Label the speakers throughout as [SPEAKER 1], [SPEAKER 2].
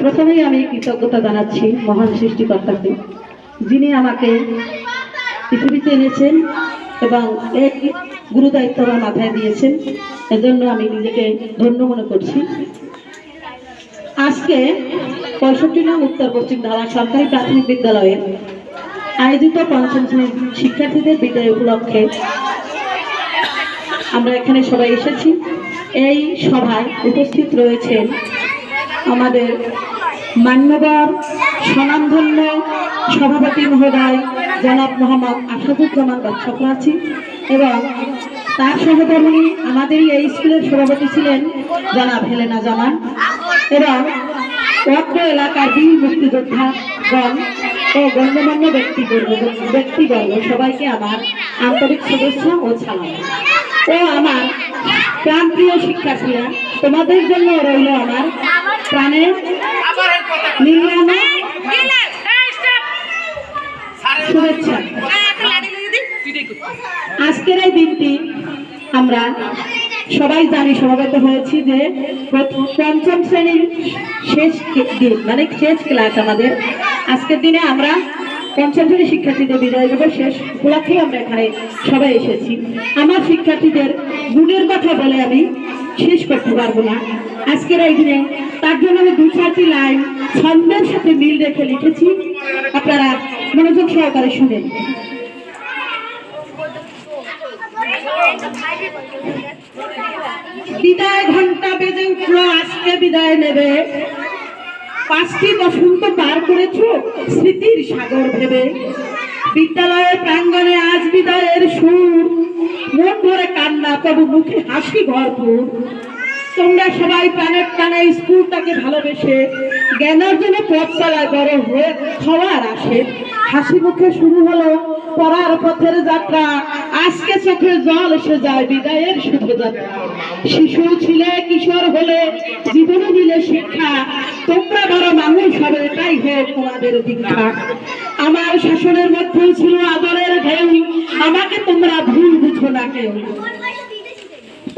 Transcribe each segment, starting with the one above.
[SPEAKER 1] প্রথমেই আমি কৃতজ্ঞতা জানাচ্ছি মহান সৃষ্টিকর্তাকে, যিনি আমাকে পৃথিবীতে এনেছেন এবং এক গুরু দায়িত্ব আমার মাথায় দিয়েছেন। এজন্য আমি নিজেকে ধন্য মনে করছি। আজকে ৬৫ নং উত্তর পশ্চিম ধারা সরকারি প্রাথমিক বিদ্যালয়ে আয়োজিত পঞ্চম শ্রেণীর শিক্ষার্থীদের বিদায় উপলক্ষে আমরা এখানে সবাই এসেছি। এই সভায় উপস্থিত রয়েছেন আমাদের মান্যবর স্বনামধন্য সভাপতি মহোদয় জনাব মোহাম্মদ আসাদুজ্জামান বাদশাহ এবং তার সহধর্মিণী আমাদেরই এই স্কুলের সভাপতি ছিলেন জনাব হেলেনা জামান এবং অত্র এলাকার বীর মুক্তিযোদ্ধাগণ ও গণ্যমান্য ব্যক্তিগণ সবাইকে আমার আন্তরিক শুভেচ্ছা ও সালাম। ও আমার প্রাণপ্রিয় শিক্ষার্থীরা, তোমাদের জন্য রইল আমার প্রাণের নির্মাণে শুভেচ্ছা। আজকের এই দিনটি আমরা সবাই জানি, সমবেত হয়েছি যে পঞ্চম শ্রেণীর শেষ দিন, মানে শেষ ক্লাস আমাদের। আজকের দিনে আমরা পঞ্চম শ্রেণীর শিক্ষার্থীদের বিদায় দেব, শেষ উপলক্ষে আমরা এখানে সবাই এসেছি। আমার শিক্ষার্থীদের গুণের কথা বলে আমি শেষ করতে পারবো না আজকের এই দিনে। তার জন্য আমি 2-4টি লাইন ছন্দের সাথে মিল রেখে লিখেছি, আপনারা মনোযোগ সহকারে শুনেন। বিদায় ঘন্টা বেজে উঠলো, আজকে বিদায় নেবে। 5টি বসন্ত পার করেছ স্মৃতির সাগর ভেবে। বিদ্যালয়ের প্রাঙ্গণে আজ বিদায়ের সুর, মন ভরে কান্না তবু মুখে হাসি ভরপুর। তোমরা সবাই প্রাণের টানে স্কুলটাকে ভালোবেসে জ্ঞানার্জনে পথ চালায় বড় হওয়ার আসে। হাসি মুখে শুরু হলো পড়ার পথের যাত্রা, আজকে চোখে জল এসে যায় বিদায়ের শুভযাত্রা। শিশু ছিলে কিশোর হলে জীবনে দিলে শিক্ষা, তোমরা বড় মানুষ হবে এটাই হোক তোমাদের দীক্ষা। আমার শাসনের মধ্যেও ছিল আদরের ঢেউ, আমাকে তোমরা ভুল বুঝো না কেউ।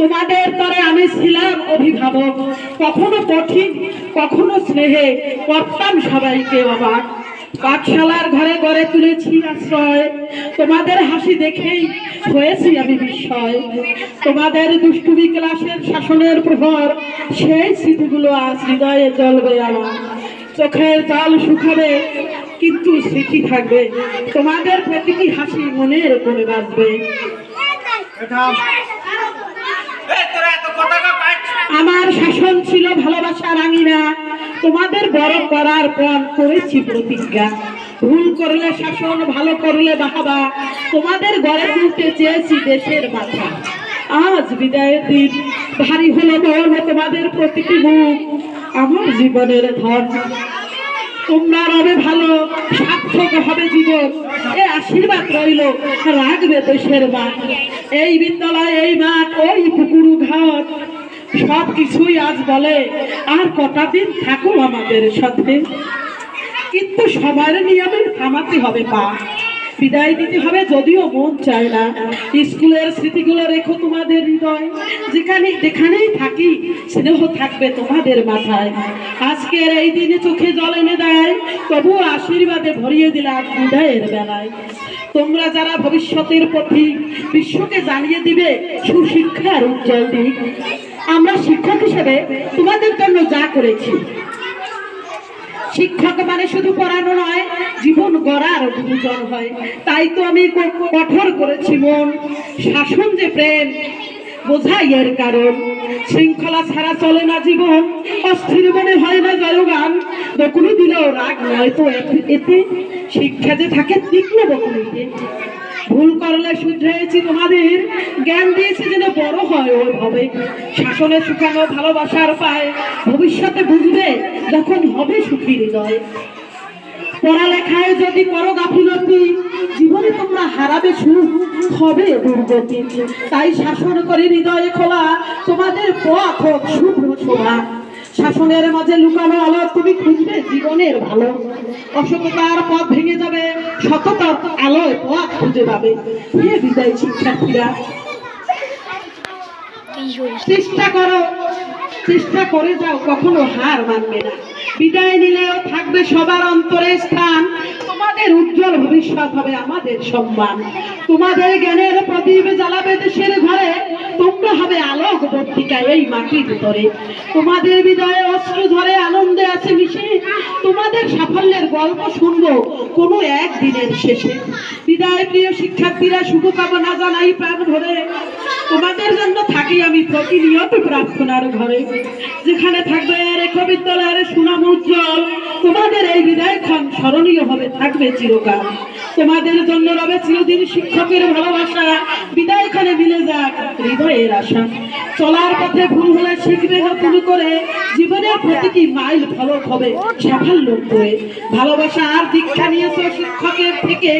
[SPEAKER 1] তোমাদের পরে আমি ছিলাম অভিভাবক, কখনো কঠিন কখনো স্নেহে করতাম সবাইকে অবাক। পাঠশালার ঘরে ঘরে তুলেছি আশ্রয়, তোমাদের হাসি দেখেই হয়েছি আমি বিস্ময়। তোমাদের দুষ্টুমি ক্লাসের শাসনের প্রহর, সেই স্মৃতিগুলো আজ হৃদয়ে জ্বলবে আমার। চোখের জল শুকাবে কিন্তু স্মৃতি থাকবে, তোমাদের প্রতিটি হাসি মনের করে বাঁচবে। আমার শাসন ছিল ভালোবাসার আঙিনা, তোমাদের বড় করার পর করেছি প্রতিজ্ঞা। ভুল করলে শাসন, ভালো করলে বাহাবা, তোমাদের গড়ে তুলতে চেয়েছি দেশের মাথা। আজ বিদায়ের দিন, ভারী হলো মন তোমাদের প্রতিটি মুখ, আমার জীবনের ধন। তোমরা রবে ভালো, সার্থক হবে জীবন, এ আশীর্বাদ রইল রাখবে দেশের মান। এই বিদ্যালয়, এই মাঠ, ওই পুকুর ঘাট, সব কিছুই আজ বলে আর কটা দিন থাকো আমাদের সাথে। কিন্তু সময়ের নিয়মে থামাতে হবে পা, বিদায় দিতে হবে যদিও মন চায় না। স্কুলের স্মৃতিগুলো রেখো তোমাদের হৃদয়, যেখানেই থাকি স্নেহ থাকবে তোমাদের মাথায়। আজকের এই দিনে চোখে জল এনে দেয়, তবু আশীর্বাদে ভরিয়ে দিলাম বিদায়ের বেলায়। তোমরা যারা ভবিষ্যতের পথিক, বিশ্বকে জানিয়ে দিবে সুশিক্ষার উজ্জ্বল দিক। আমরা শিক্ষক হিসেবে তোমাদের জন্য যা করেছি, শিক্ষক মানে শুধু পড়ানো নয়, জীবন গড়ার গুরুজন হয়। তাই তো আমি কঠোর করেছি মন, শাসন যে প্রেম বোঝাই এর কারণ। শৃঙ্খলা ছাড়া চলে না জীবন, অস্থির মনে হয় না জয়গান। বকুনি দিলেও রাগ নয় তো এতে, শিক্ষা যে থাকে তীক্ষ্ণ বকুনিতে। ভুল করলে শুধরেছি তোমাদের, জ্ঞান দিয়েছে যেন বড় হয় ওইভাবে। শাসনে শুকানো ভালোবাসার পায়, ভবিষ্যতে বুঝবে যখন হবে সুখী হৃদয়। পড়ালেখায় যদি করো গাফিলতি, জীবনে তোমরা হারাবে সুখ, হবে দুর্গতি। তাই শাসন করে হৃদয়ে খোলা, তোমাদের পথ হোক শুভ্র শোভা। শাসনের মাঝে লুকানো আলো, তুমি খুঁজবে জীবনের ভালো। অসততার পথ ভেঙে যাবে, সততার আলোয় পথ খুঁজে পাবে। হে বিদায় শিক্ষার্থীরা, চেষ্টা করো, চেষ্টা করে যাও, কখনো হার মানবে না। বিদায় নিলেও থাকবে সবার অন্তরে স্থান। তোমাদের উজ্জ্বল ভবিষ্যৎ হবে আমাদের সম্মান। তোমাদের জ্ঞানের প্রদীপ জ্বালাবে দেশের ঘরে, তোমরা হবে আলোক বর্তিকা এই মাটির ভিতরে। তোমাদের বিদায়ে অশ্রু ঝরে আনন্দে আছে মিশে, তোমাদের সাফল্যের গল্প শুনবো কোনো একদিনের শেষে। বিদায় প্রিয় শিক্ষার্থীরা, শুভকামনা জানাই প্রাণ ভরে। তোমাদের জন্য থাকি আমি প্রতিনিয়ত প্রার্থনার ঘরে। যেখানে থাকবে রেখো বিদ্যালয়ের সুনাম উজ্জ্বল, তোমাদের এই বিদায়ক্ষণ স্মরণীয় হবে থাকবে চিরকাল। তোমাদের জন্য রবে চিরদিন শিক্ষকের ভালোবাসা, বিদায়ক্ষণে মিলে যাক হৃদয়ের আশা। চলার পথে ভুল হলে শিখবে নতুন করে, জীবনের প্রতিটি মাইল ফলক হবে সাফল্য করে। ভালোবাসা আর দীক্ষা নিয়েছো শিক্ষকের থেকে,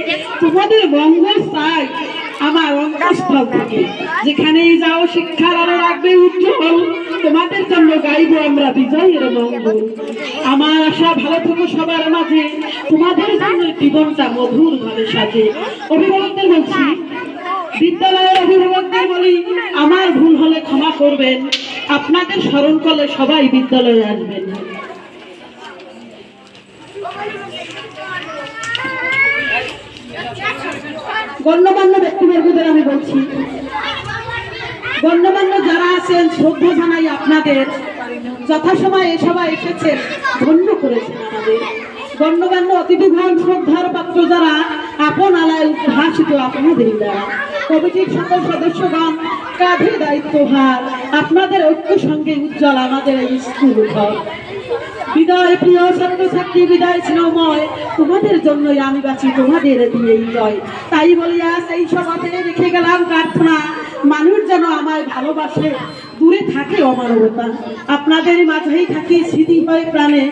[SPEAKER 1] তোমাদের মঙ্গল চাই আমার অন্তঃস্থল থেকে। যেখানেই যাও শিক্ষার আলো রাখবে উজ্জ্বল, তোমাদের জন্য গাইবো আমরা বিজয়ের মঙ্গল। আমার আশা ভালো থেকো সবার মাঝে, তোমাদের জন্য জীবনটা মধুর ভাবে সাজে। অভিভাবকদের বলছি, বিদ্যালয়ের অভিভাবকদের বলি, আমার ভুল হলে ক্ষমা করবেন। আপনাদের স্মরণ করলে সবাই বিদ্যালয়ে আসবেন। গণ্যমান্য ব্যক্তিবর্গদের আমি বলছি, গণ্যমান্য যারা আছেন শ্রদ্ধা জানাই আপনাদের। যথাসময়ে এ সবাই এসেছেন, ধন্য করেছেন আমাদের। গণ্যমান্য অতিথিগণ, শ্রদ্ধার পাত্র যারা, আপন আলায় উদ্ভাসিত আপনাদের দ্বারা। কমিটির সকল সদস্যগণ, কাঁধে দায়িত্বভার, আপনাদের ঐক্য সঙ্গে উজ্জ্বল আমাদের এই স্কুল ঘর। বিদায় প্রিয় ছাত্রছাত্রী, বিদায় স্নেহময়, তোমাদের জন্যই আমি বাঁচি, তোমাদের দিয়েই জয়। তাই বলিয়া সেই সভাতে রেখে গেলাম প্রার্থনা, মানুষ যেন আমায় ভালোবাসে, দূরে থাকে অমানবতা। আপনাদের মাঝেই থাকি স্মৃতি হয়ে প্রাণে,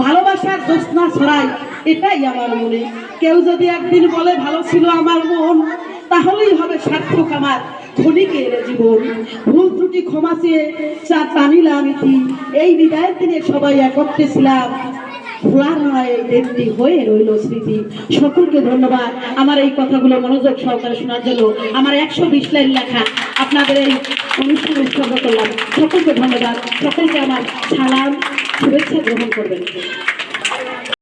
[SPEAKER 1] ভালোবাসার জ্যোৎস্না ছড়াই এটাই আমার মনে। কেউ যদি একদিন বলে ভালো ছিল আমার মন, তাহলেই হবে সার্থক আমার ক্ষণিকের জীবন। ভুল ত্রুটি ক্ষমা চেয়ে টানিলাম ইতি, এই বিদায়ের দিনে সবাই একত্রে ছিলাম, ভোলার নয় এই দিনটি হয়ে রইল স্মৃতি। সকলকে ধন্যবাদ আমার এই কথাগুলো মনোযোগ সহকারে শোনার জন্য। আমার 120 লাইন লেখা আপনাদের এই অনুষ্ঠানে উৎসর্গ করলাম। সকলকে ধন্যবাদ, সকলকে আমার সালাম শুভেচ্ছা গ্রহণ করবেন।